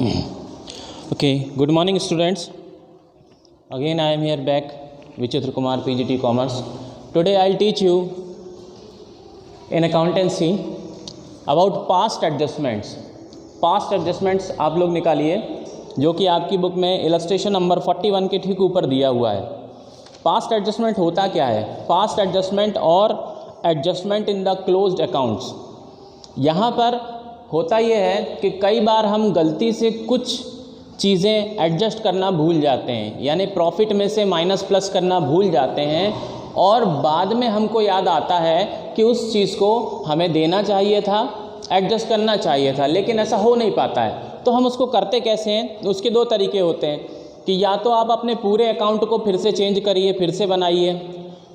Okay, good morning students. Again I am here back, Vichitra Kumar, PGT Commerce. Today I'll teach you in accountancy about past adjustments. Past adjustments आप लोग निकालिए, जो कि आपकी book में illustration number 41 के ठीक ऊपर दिया हुआ है। पास्ट एडजस्टमेंट होता क्या है? पास्ट एडजस्टमेंट और adjustment in the closed accounts. यहाँ पर होता ये है कि कई बार हम गलती से कुछ चीज़ें एडजस्ट करना भूल जाते हैं, यानी प्रॉफिट में से माइनस प्लस करना भूल जाते हैं और बाद में हमको याद आता है कि उस चीज़ को हमें देना चाहिए था, एडजस्ट करना चाहिए था, लेकिन ऐसा हो नहीं पाता है। तो हम उसको करते कैसे हैं? उसके दो तरीके होते हैं कि या तो आप अपने पूरे अकाउंट को फिर से चेंज करिए, फिर से बनाइए।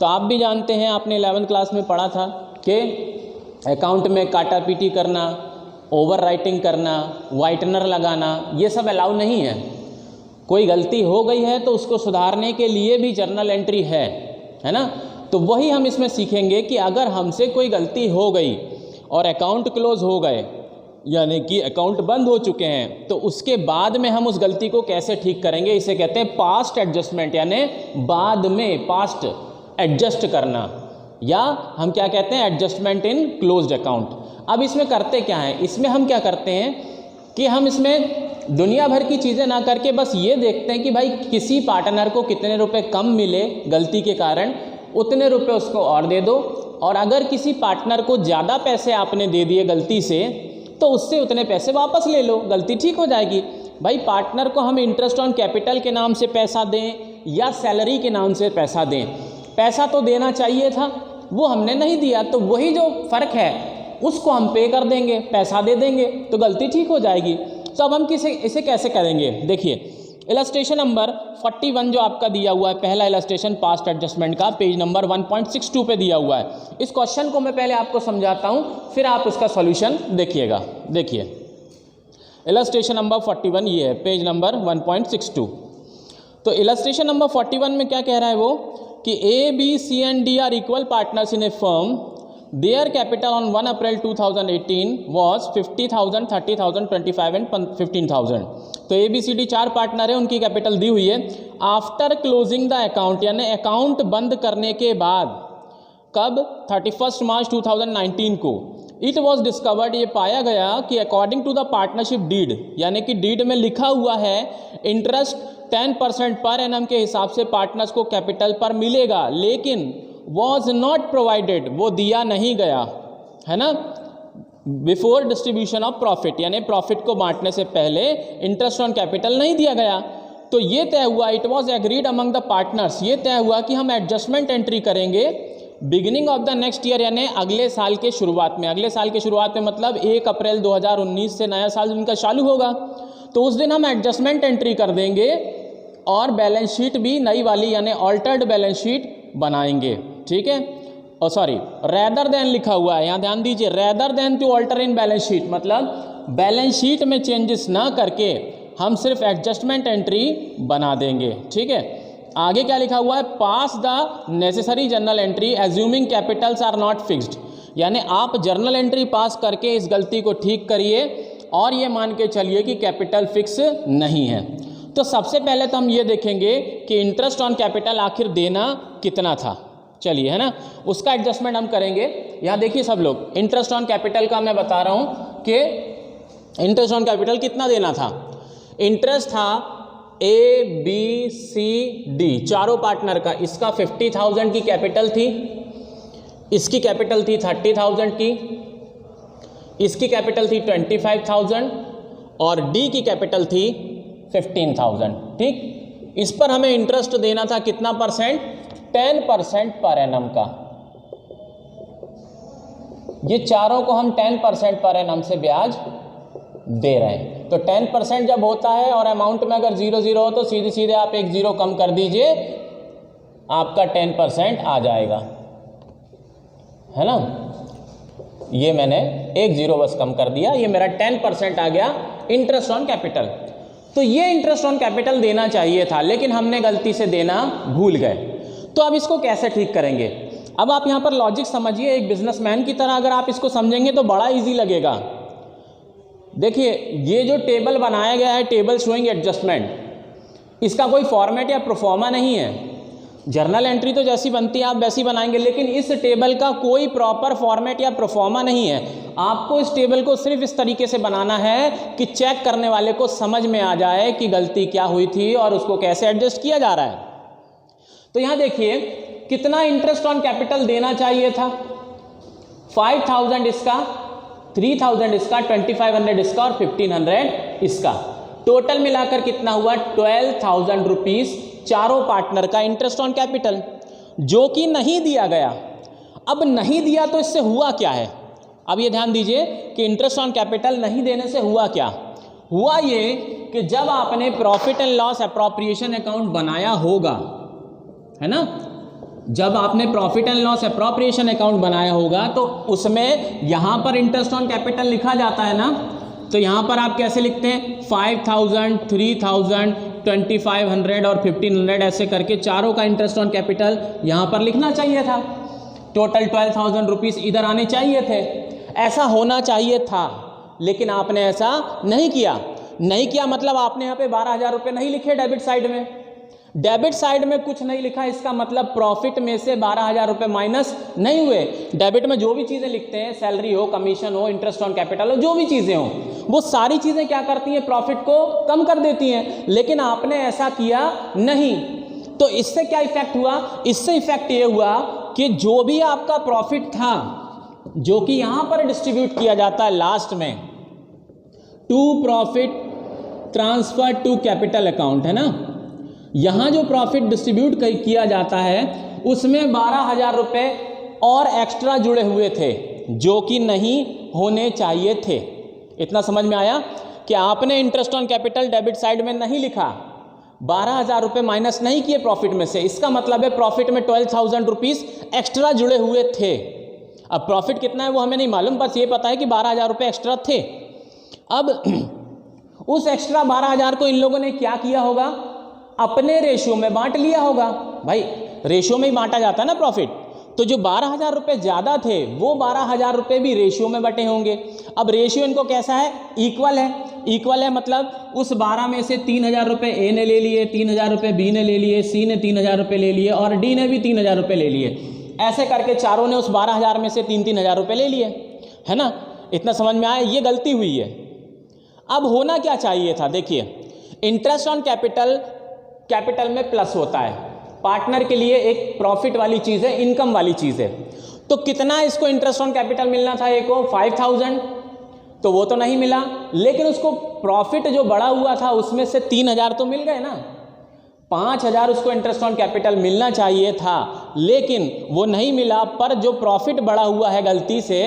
तो आप भी जानते हैं, आपने 11th क्लास में पढ़ा था कि अकाउंट में काटा पीटी करना, ओवर राइटिंग करना, वाइटनर लगाना, ये सब अलाउ नहीं है। कोई गलती हो गई है तो उसको सुधारने के लिए भी जर्नल एंट्री है ना। तो वही हम इसमें सीखेंगे कि अगर हमसे कोई गलती हो गई और अकाउंट क्लोज हो गए, यानी कि अकाउंट बंद हो चुके हैं, तो उसके बाद में हम उस गलती को कैसे ठीक करेंगे, इसे कहते हैं पास्ट एडजस्टमेंट, यानी बाद में पास्ट एडजस्ट करना, या हम क्या कहते हैं, एडजस्टमेंट इन क्लोज्ड अकाउंट। अब इसमें करते क्या है? इसमें हम क्या करते हैं कि हम इसमें दुनिया भर की चीज़ें ना करके बस ये देखते हैं कि भाई किसी पार्टनर को कितने रुपए कम मिले गलती के कारण, उतने रुपए उसको और दे दो, और अगर किसी पार्टनर को ज़्यादा पैसे आपने दे दिए गलती से, तो उससे उतने पैसे वापस ले लो, गलती ठीक हो जाएगी। भाई पार्टनर को हम इंटरेस्ट ऑन कैपिटल के नाम से पैसा दें या सैलरी के नाम से पैसा दें, पैसा तो देना चाहिए था, वो हमने नहीं दिया, तो वही जो फ़र्क है उसको हम पे कर देंगे, पैसा दे देंगे, तो गलती ठीक हो जाएगी। तो अब हम इसे कैसे करेंगे? देखिए, इलस्ट्रेशन नंबर 41 जो आपका दिया हुआ है, पहला इलस्ट्रेशन पास्ट एडजस्टमेंट का, पेज नंबर 1.62 पे दिया हुआ है। इस क्वेश्चन को मैं पहले आपको समझाता हूँ, फिर आप इसका सॉल्यूशन देखिएगा। देखिए, इलस्ट्रेशन नंबर 41 ये है, पेज नंबर 1.62। तो इलस्ट्रेशन नंबर 41 में क्या कह रहा है वो कि A B C and D are equal partners in a firm, their capital on 1 April 2018 was 50,000, 30,000, 25 and 15,000। तो ए बी सी डी चार पार्टनर है, उनकी कैपिटल दी हुई है। आफ्टर क्लोजिंग द अकाउंट, यानी अकाउंट बंद करने के बाद, कब? 31 मार्च 2019 को, इट वॉज डिस्कवर्ड, ये पाया गया कि according to the partnership deed, यानी कि डीड में लिखा हुआ है इंटरेस्ट 10% पर एनम के हिसाब से पार्टनर्स को कैपिटल पर मिलेगा, लेकिन वॉज नॉट प्रोवाइडेड, वो दिया नहीं गया, है ना, बिफोर डिस्ट्रीब्यूशन ऑफ प्रॉफिट, यानी प्रॉफिट को बांटने से पहले इंटरेस्ट ऑन कैपिटल नहीं दिया गया। तो ये तय हुआ, it was agreed among the partners, ये तय हुआ कि हम एडजस्टमेंट एंट्री करेंगे beginning of the next year, यानी अगले साल के शुरुआत में। अगले साल के शुरुआत में मतलब 1 अप्रैल 2019 से नया साल उनका चालू होगा, तो उस दिन हम एडजस्टमेंट एंट्री कर देंगे और बैलेंस शीट भी नई वाली, यानी ऑल्टर्ड बैलेंस शीट बनाएंगे, ठीक है। और सॉरी, रेदर देन लिखा हुआ है, यहाँ ध्यान दीजिए, rather than to alter in balance sheet, मतलब बैलेंस शीट में चेंजेस ना करके हम सिर्फ एडजस्टमेंट एंट्री बना देंगे, ठीक है। आगे क्या लिखा हुआ है? Pass the necessary journal entry assuming capitals are not fixed, यानी आप जर्नल एंट्री पास करके इस गलती को ठीक करिए और ये मान के चलिए कि कैपिटल फिक्स नहीं है। तो सबसे पहले तो हम ये देखेंगे कि इंटरेस्ट ऑन कैपिटल आखिर देना कितना था, चलिए, है ना, उसका एडजस्टमेंट हम करेंगे। यहाँ देखिए सब लोग, इंटरेस्ट ऑन कैपिटल का मैं बता रहा हूँ कि इंटरेस्ट ऑन कैपिटल कितना देना था। इंटरेस्ट था ए बी सी डी चारों पार्टनर का, इसका 50,000 की कैपिटल थी, इसकी कैपिटल थी 30,000 की, इसकी कैपिटल थी 25,000 और डी की कैपिटल थी 15,000, ठीक। इस पर हमें इंटरेस्ट देना था कितना परसेंट? 10% पर एनम का। ये चारों को हम 10% पर एनम से ब्याज दे रहे हैं। तो 10% जब होता है और अमाउंट में अगर 0 हो तो सीधे सीधे आप एक 0 कम कर दीजिए, आपका 10% आ जाएगा, है ना। ये मैंने एक 0 बस कम कर दिया, ये मेरा 10% आ गया इंटरेस्ट ऑन कैपिटल। तो ये इंटरेस्ट ऑन कैपिटल देना चाहिए था, लेकिन हमने गलती से देना भूल गए। तो अब इसको कैसे ठीक करेंगे? अब आप यहाँ पर लॉजिक समझिए, एक बिजनेसमैन की तरह अगर आप इसको समझेंगे तो बड़ा इजी लगेगा। देखिए ये जो टेबल बनाया गया है, टेबल शोइंग एडजस्टमेंट, इसका कोई फॉर्मेट या प्रोफॉर्मा नहीं है। जर्नल एंट्री तो जैसी बनती है आप वैसी बनाएंगे, लेकिन इस टेबल का कोई प्रॉपर फॉर्मेट या प्रोफॉर्मा नहीं है। आपको इस टेबल को सिर्फ इस तरीके से बनाना है कि चेक करने वाले को समझ में आ जाए कि गलती क्या हुई थी और उसको कैसे एडजस्ट किया जा रहा है। तो यहाँ देखिए कितना इंटरेस्ट ऑन कैपिटल देना चाहिए था, 5000 इसका, 3000 इसका, 2500 इसका और 1500 इसका। टोटल मिलाकर कितना हुआ, 12,000 रुपीज चारों पार्टनर का इंटरेस्ट ऑन कैपिटल, जो कि नहीं दिया गया। अब नहीं दिया तो इससे हुआ क्या है, अब ये ध्यान दीजिए कि इंटरेस्ट ऑन कैपिटल नहीं देने से हुआ क्या। हुआ ये कि जब आपने profit and loss appropriation account बनाया होगा, है ना, जब आपने profit and loss appropriation account बनाया होगा तो उसमें यहां पर इंटरेस्ट ऑन कैपिटल लिखा जाता है ना। तो यहां पर आप कैसे लिखते हैं, 5000, 3000, 2500 और 1500 ऐसे करके चारों का इंटरेस्ट ऑन कैपिटल यहां पर लिखना चाहिए था। टोटल 12,000 रुपीज इधर आने चाहिए थे, ऐसा होना चाहिए था, लेकिन आपने ऐसा नहीं किया। नहीं किया मतलब आपने यहाँ पे 12,000 रुपये नहीं लिखे डेबिट साइड में। डेबिट साइड में कुछ नहीं लिखा, इसका मतलब प्रॉफिट में से 12,000 रुपये माइनस नहीं हुए। डेबिट में जो भी चीज़ें लिखते हैं, सैलरी हो, कमीशन हो, इंटरेस्ट ऑन कैपिटल हो, जो भी चीज़ें हो, वो सारी चीज़ें क्या करती हैं, प्रॉफिट को कम कर देती हैं। लेकिन आपने ऐसा किया नहीं, तो इससे क्या इफेक्ट हुआ, इससे इफेक्ट ये हुआ कि जो भी आपका प्रॉफिट था, जो कि यहां पर डिस्ट्रीब्यूट किया जाता है लास्ट में, to profit transfer to capital account, है ना, यहां जो प्रॉफिट डिस्ट्रीब्यूट किया जाता है उसमें 12,000 रुपये और एक्स्ट्रा जुड़े हुए थे, जो कि नहीं होने चाहिए थे। इतना समझ में आया कि आपने interest on capital debit side में नहीं लिखा, 12,000 रुपये माइनस नहीं किए प्रॉफिट में से, इसका मतलब है प्रॉफिट में 12,000 रुपीज एक्स्ट्रा जुड़े हुए थे। अब प्रॉफिट कितना है वो हमें नहीं मालूम, बस ये पता है कि 12,000 रुपये एक्स्ट्रा थे। अब उस एक्स्ट्रा 12,000 को इन लोगों ने क्या किया होगा, अपने रेशियो में बांट लिया होगा। भाई रेशियो में ही बांटा जाता है ना प्रॉफिट, तो जो 12,000 रुपये ज़्यादा थे वो 12,000 रुपये भी रेशियो में बटे होंगे। अब रेशियो इनको कैसा है, इक्वल है। इक्वल है मतलब उस 12 में से 3,000 रुपये ए ने ले लिए, 3,000 रुपये बी ने ले लिए, सी ने 3,000 रुपये ले लिए और डी ने भी 3,000 रुपये ले लिए। ऐसे करके चारों ने उस 12,000 में से 3,000 रुपये ले लिए, है ना। इतना समझ में आया, ये गलती हुई है। अब होना क्या चाहिए था, देखिए इंटरेस्ट ऑन कैपिटल में प्लस होता है, पार्टनर के लिए एक प्रॉफिट वाली चीज़ है, इनकम वाली चीज़ है। तो कितना इसको इंटरेस्ट ऑन कैपिटल मिलना था, एक को 5,000, तो वो तो नहीं मिला, लेकिन उसको प्रॉफिट जो बढ़ा हुआ था उसमें से 3,000 तो मिल गए ना। 5,000 उसको इंटरेस्ट ऑन कैपिटल मिलना चाहिए था, लेकिन वो नहीं मिला। पर जो प्रॉफिट बढ़ा हुआ है गलती से,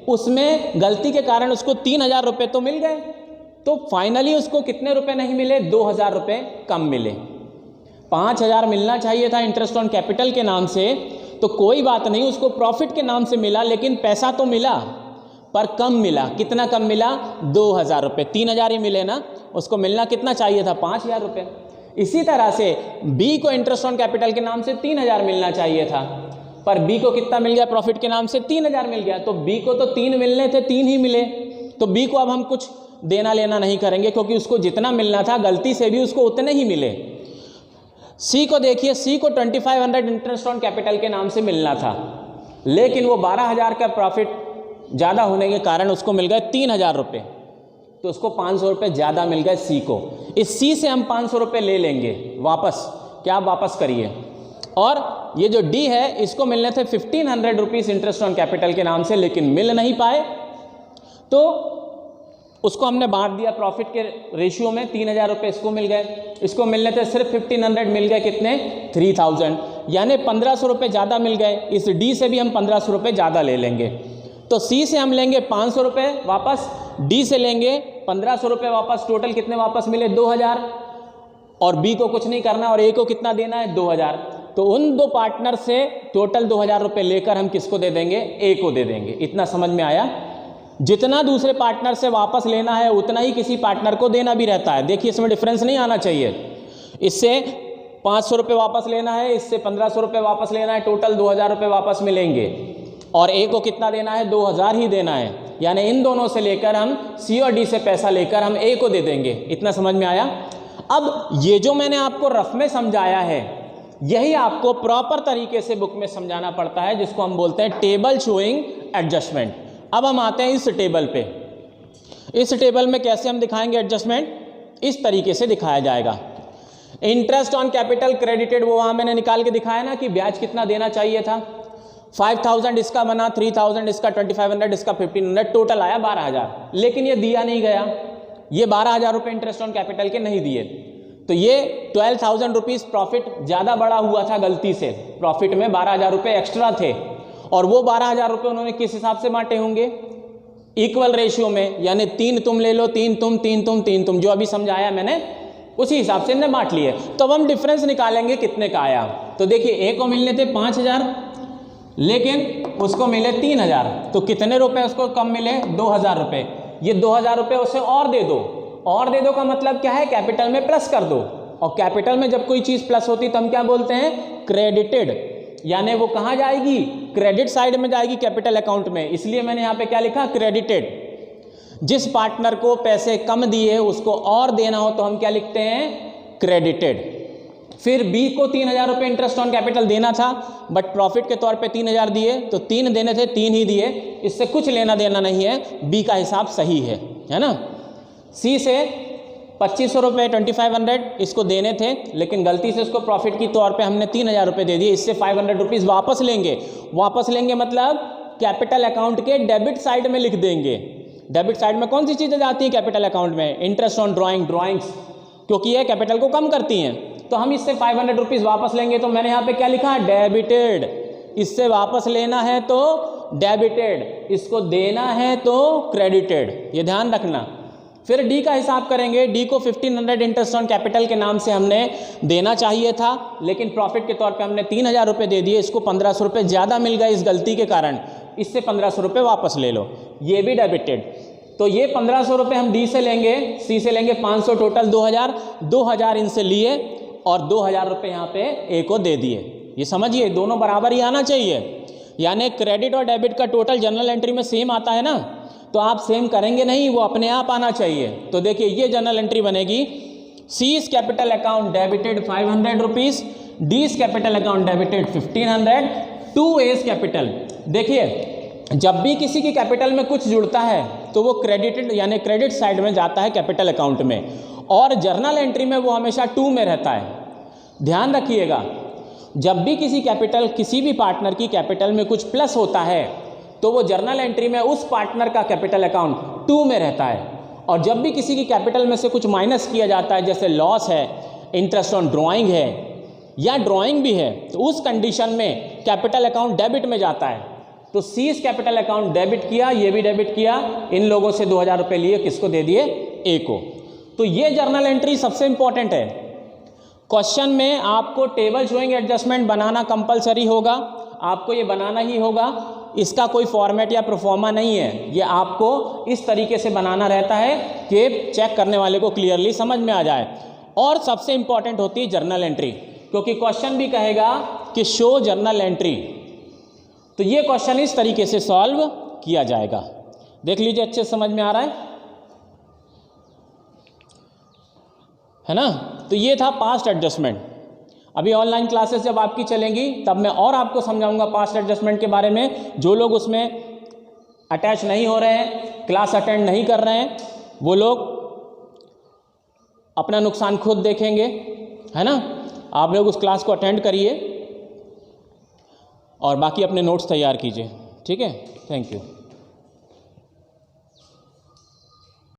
उसमें गलती के कारण उसको 3,000 रुपये तो मिल गए। तो फाइनली उसको कितने रुपए नहीं मिले, 2,000 रुपये कम मिले। 5,000 मिलना चाहिए था इंटरेस्ट ऑन कैपिटल के नाम से, तो कोई बात नहीं, उसको प्रॉफिट के नाम से मिला, लेकिन पैसा तो मिला पर कम मिला। कितना कम मिला, 2,000 रुपये। 3,000 ही मिले ना, उसको मिलना कितना चाहिए था, 5,000 रुपये। इसी तरह से बी को इंटरेस्ट ऑन कैपिटल के नाम से 3,000 मिलना चाहिए था, पर बी को कितना मिल गया, प्रॉफिट के नाम से 3,000 मिल गया। तो बी को तो 3 मिलने थे, 3 ही मिले। तो बी को अब हम कुछ देना लेना नहीं करेंगे, क्योंकि उसको जितना मिलना था गलती से भी उसको उतने ही मिले। सी को देखिए, सी को 2500 इंटरेस्ट ऑन कैपिटल के नाम से मिलना था, लेकिन वो 12,000 का प्रॉफिट ज़्यादा होने के कारण उसको मिल गए 3,000 रुपये, तो उसको 500 रुपये ज़्यादा मिल गए सी को। इस सी से हम 500 रुपये ले लेंगे वापस, क्या आप वापस करिए। और ये जो डी है, इसको मिलने थे 1,500 रुपीज़ इंटरेस्ट ऑन कैपिटल के नाम से, लेकिन मिल नहीं पाए, तो उसको हमने बांट दिया प्रॉफिट के रेशियो में। 3,000 रुपये इसको मिल गए, इसको मिलने थे सिर्फ 1,500, मिल गए कितने, 3,000, यानी 1,500 रुपये ज़्यादा मिल गए। इस डी से भी हम 1,500 रुपये ज़्यादा ले लेंगे। तो सी से हम लेंगे 500 रुपये वापस, डी से लेंगे 1,500 रुपये वापस। टोटल कितने वापस मिले, 2,000। और बी को कुछ नहीं करना और ए को कितना देना है, 2,000। तो उन दो पार्टनर से टोटल 2,000 रुपये लेकर हम किसको दे देंगे, ए को दे देंगे। इतना समझ में आया। जितना दूसरे पार्टनर से वापस लेना है उतना ही किसी पार्टनर को देना भी रहता है। देखिए इसमें डिफरेंस नहीं आना चाहिए। इससे 500 रुपये वापस लेना है, इससे 1,500 रुपये वापस लेना है, टोटल 2,000 रुपये वापस मिलेंगे। और ए को कितना देना है, 2000 ही देना है, यानी इन दोनों से लेकर हम सी और डी से पैसा लेकर हम ए को दे देंगे। इतना समझ में आया। अब ये जो मैंने आपको रफ में समझाया है यही आपको प्रॉपर तरीके से बुक में समझाना पड़ता है, जिसको हम बोलते हैं टेबल शोइंग एडजस्टमेंट। अब हम आते हैं इस टेबल पे। इस टेबल में कैसे हम दिखाएंगे एडजस्टमेंट, इस तरीके से दिखाया जाएगा। इंटरेस्ट ऑन कैपिटल क्रेडिटेड, वो वहाँ मैंने निकाल के दिखाया ना कि ब्याज कितना देना चाहिए था। 5000 इसका बना, 3000 इसका, 2500 इसका, 1500, टोटल आया 12000। लेकिन ये दिया नहीं गया, ये 12000 रुपये इंटरेस्ट ऑन कैपिटल के नहीं दिए, तो ये 12,000 रुपीज़ प्रॉफिट ज़्यादा बड़ा हुआ था गलती से। प्रॉफिट में 12000 रुपये एक्स्ट्रा थे, और वो 12000 रुपये उन्होंने किस हिसाब से बांटे होंगे, इक्वल रेशियो में, यानी 3 तुम ले लो, 3 तुम, 3 तुम, 3 तुम, जो अभी समझाया मैंने उसी हिसाब से इन्हें बांट लिए। तो अब हम डिफरेंस निकालेंगे कितने का आया। तो देखिए ए को मिलने थे 5000, लेकिन उसको मिले 3000, तो कितने रुपए उसको कम मिले, 2000 रुपये। ये 2000 रुपये उसे और दे दो। और दे दो का मतलब क्या है, कैपिटल में प्लस कर दो। और कैपिटल में जब कोई चीज़ प्लस होती तो हम क्या बोलते हैं, क्रेडिटेड, यानी वो कहाँ जाएगी, क्रेडिट साइड में जाएगी कैपिटल अकाउंट में। इसलिए मैंने यहाँ पे क्या लिखा, क्रेडिटेड। जिस पार्टनर को पैसे कम दिए उसको और देना हो तो हम क्या लिखते हैं, क्रेडिटेड। फिर बी को 3000 रुपये इंटरेस्ट ऑन कैपिटल देना था, बट प्रॉफिट के तौर पे 3000 दिए, तो 3 देने थे, 3 ही दिए, इससे कुछ लेना देना नहीं है, बी का हिसाब सही है ना। सी से 2500 रुपये 2500 इसको देने थे, लेकिन गलती से उसको प्रॉफिट की तौर पे हमने 3000 रुपये दे दिए, इससे 500 रुपीज़ वापस लेंगे। वापस लेंगे मतलब कैपिटल अकाउंट के डेबिट साइड में लिख देंगे। डेबिट साइड में कौन सी चीज़ें जाती हैं कैपिटल अकाउंट में, इंटरेस्ट ऑन ड्राइंग्स, क्योंकि ये कैपिटल को कम करती हैं। तो हम इससे 500 रुपीज़ वापस लेंगे, तो मैंने यहाँ पे क्या लिखा, डेबिटेड। इससे वापस लेना है तो डेबिटेड, इसको देना है तो क्रेडिटेड, ये ध्यान रखना। फिर डी का हिसाब करेंगे। डी को 1500 इंटरेस्ट ऑन कैपिटल के नाम से हमने देना चाहिए था, लेकिन प्रॉफिट के तौर पे हमने 3000 रुपये दे दिए, इसको 1500 रुपये ज़्यादा मिल गए इस गलती के कारण, इससे 1500 रुपये वापस ले लो, ये भी डेबिटेड। तो ये 1500 रुपये हम डी से लेंगे, सी से लेंगे 500, टोटल 2000 इनसे लिए और 2000 रुपये यहाँ पे ए को दे दिए। ये समझिए दोनों बराबर ही आना चाहिए, यानी क्रेडिट और डेबिट का टोटल जर्नल एंट्री में सेम आता है ना, तो आप सेम करेंगे नहीं, वो अपने आप आना चाहिए। तो देखिए ये जर्नल एंट्री बनेगी, C's capital account debited 500 rupees, D's capital account debited 1500 to A's capital. देखिए जब भी किसी की कैपिटल में कुछ जुड़ता है तो वो क्रेडिटेड यानी क्रेडिट साइड में जाता है कैपिटल अकाउंट में, और जर्नल एंट्री में वो हमेशा 2 में रहता है। ध्यान रखिएगा, जब भी किसी भी पार्टनर की कैपिटल में कुछ प्लस होता है तो वो जर्नल एंट्री में उस पार्टनर का कैपिटल अकाउंट 2 में रहता है, और जब भी किसी की कैपिटल में से कुछ माइनस किया जाता है, जैसे लॉस है, इंटरेस्ट ऑन ड्राइंग है या ड्राइंग भी है, तो उस कंडीशन में कैपिटल अकाउंट डेबिट में जाता है। तो सीज कैपिटल अकाउंट डेबिट किया, ये भी डेबिट किया, इन लोगों से 2000 रुपये लिए, किसको दे दिए, ए को। तो ये जर्नल एंट्री सबसे इंपॉर्टेंट है। क्वेश्चन में आपको टेबल शोइंग एडजस्टमेंट बनाना कंपलसरी होगा, आपको ये बनाना ही होगा, इसका कोई फॉर्मेट या प्रोफॉर्मा नहीं है, ये आपको इस तरीके से बनाना रहता है कि चेक करने वाले को क्लियरली समझ में आ जाए। और सबसे इंपॉर्टेंट होती है जर्नल एंट्री, क्योंकि क्वेश्चन भी कहेगा कि शो जर्नल एंट्री, तो ये क्वेश्चन इस तरीके से सॉल्व किया जाएगा। देख लीजिए, अच्छे समझ में आ रहा है ना। तो ये था पास्ट एडजस्टमेंट। अभी ऑनलाइन क्लासेस जब आपकी चलेंगी तब मैं और आपको समझाऊंगा पास्ट एडजस्टमेंट के बारे में। जो लोग उसमें अटैच नहीं हो रहे हैं, क्लास अटेंड नहीं कर रहे हैं, वो लोग अपना नुकसान खुद देखेंगे, है ना। आप लोग उस क्लास को अटेंड करिए और बाकी अपने नोट्स तैयार कीजिए, ठीक है। Thank you.